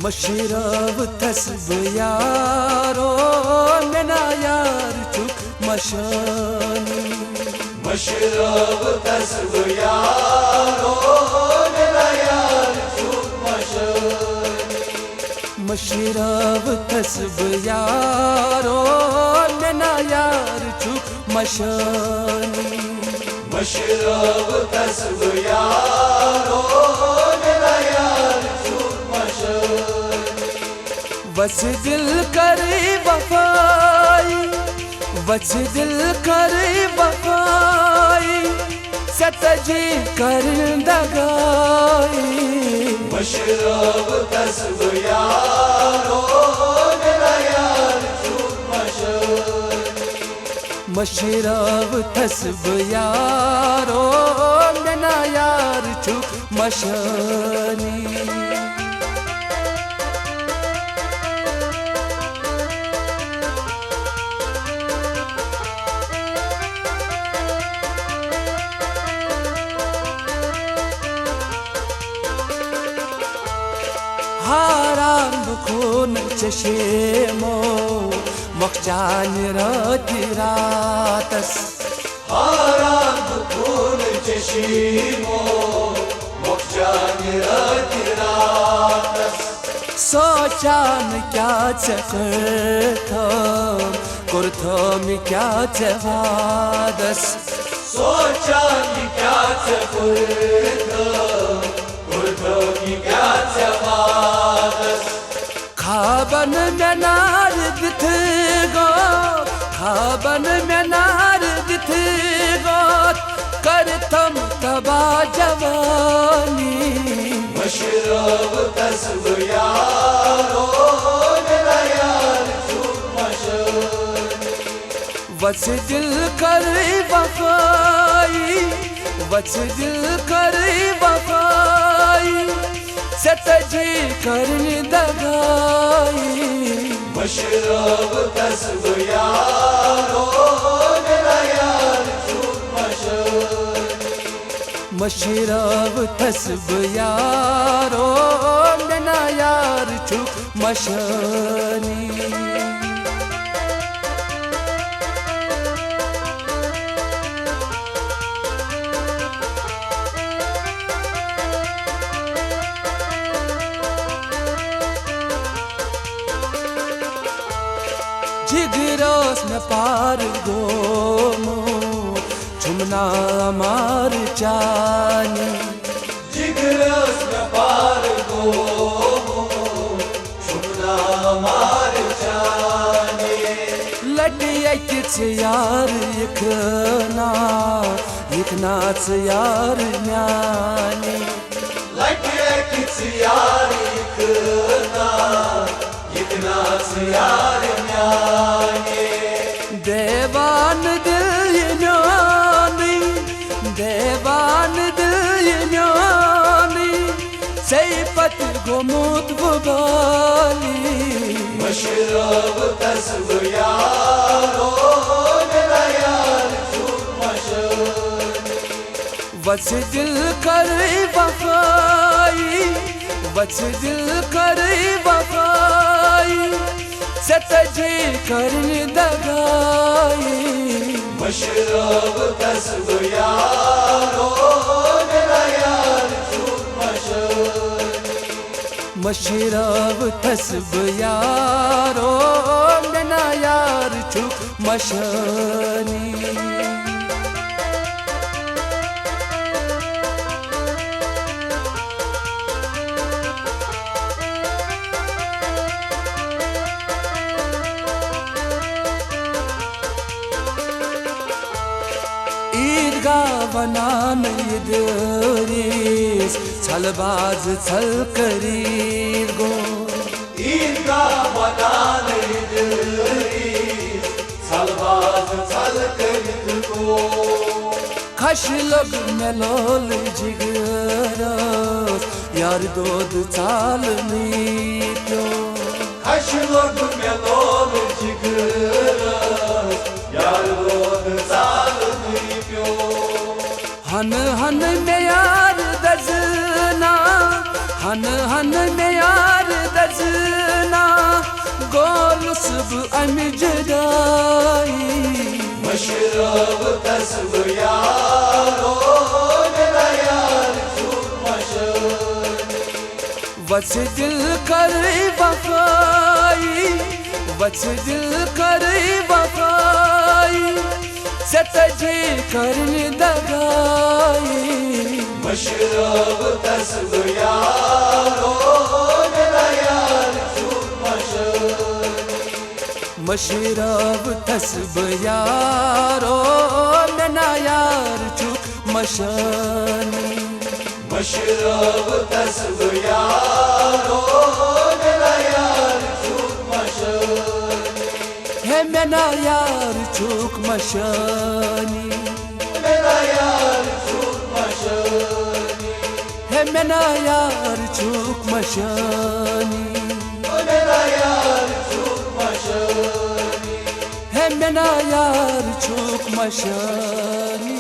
मशरफ तस्ब यारो मेना यार चुक मशानी मशरफ तस्ब यारो मेना यार चुक मशानी मशरफ तस्ब यारो मेना यार चुक मशानी मशरफ तस्ब यारो मेना यार चुक मशानी वस दिल करे वफाई वस दिल करे वफाई सतजी कर दगाई मशरफ तस्ब यारो मेरा यार चुक मशानी मशरफ तस्ब यारो मेना यार चुक मशानी हाराम खून चशेमो मखजान रातस हाराम खून चशीमो मखजान रातस सोचान क्या कुर्थम क्या वादस सोचान क्या क्या खाबन में नार दिथ गो खाबन में नार दिथ गो करतम तबा जवानी मशरफ तस्ब यारो मेरा यार चुक मशानी वस दिल कर वफाई वस दिल कर वफाई सतजी करन दगाई मशरफ तस्ब यारो मेरा यार चुक मशानी मशरफ तस्ब यारो मेना यार चुक मशानी जिगरोस में पार गोमो झुमना मार जानी जिगरस में पार गो झुमना मार जाने लटिया किच यार इखना यार म्यानी लगे किस यार इतना यार न्याने देवान दिल न्यानी देवान दिल न्यानी सैपत गोमुत बुबाली मशरफ तस्ब यारो मेरा यार चुक मशानी वस दिल कर वफाई वस दिल कर वफाई सतजी करन दगाई मशरफ तस्ब यारो मेरा यार चुक मशानी मशरफ तस्ब यारो मेना यार चुक मशानी बनान यदरीस छलबाज छल करीर गो ईदगा बनान यदरीस छलबाज छल करीर गो खश लोग मेलोल जिगरस यार दोद चाल मीट्यो खश लोग मेलोल जिगरस यार दोद चाल मीट्यो हन हन में यार दजना हन हन में यार दजना तसब अमि जुदाई मशरब तस्ब यारो मेरा यार छूट मशनी वच दिल कर वफाई वच दिल कर वफाई सतजी करन दगाई मशरब तस्ब यारो मेरा यार छूट मशनी मशरब तस्ब यारो मेरा यार छूट मशनी मशरब तस्ब यारो मेरा यार छूट मशनी है मेरा यार छूट मशनी मेरा यार छूट मशनी है मेरा यार छूट मशनी मेरा यार छूट मशनी है मेरा यार छूट मशनी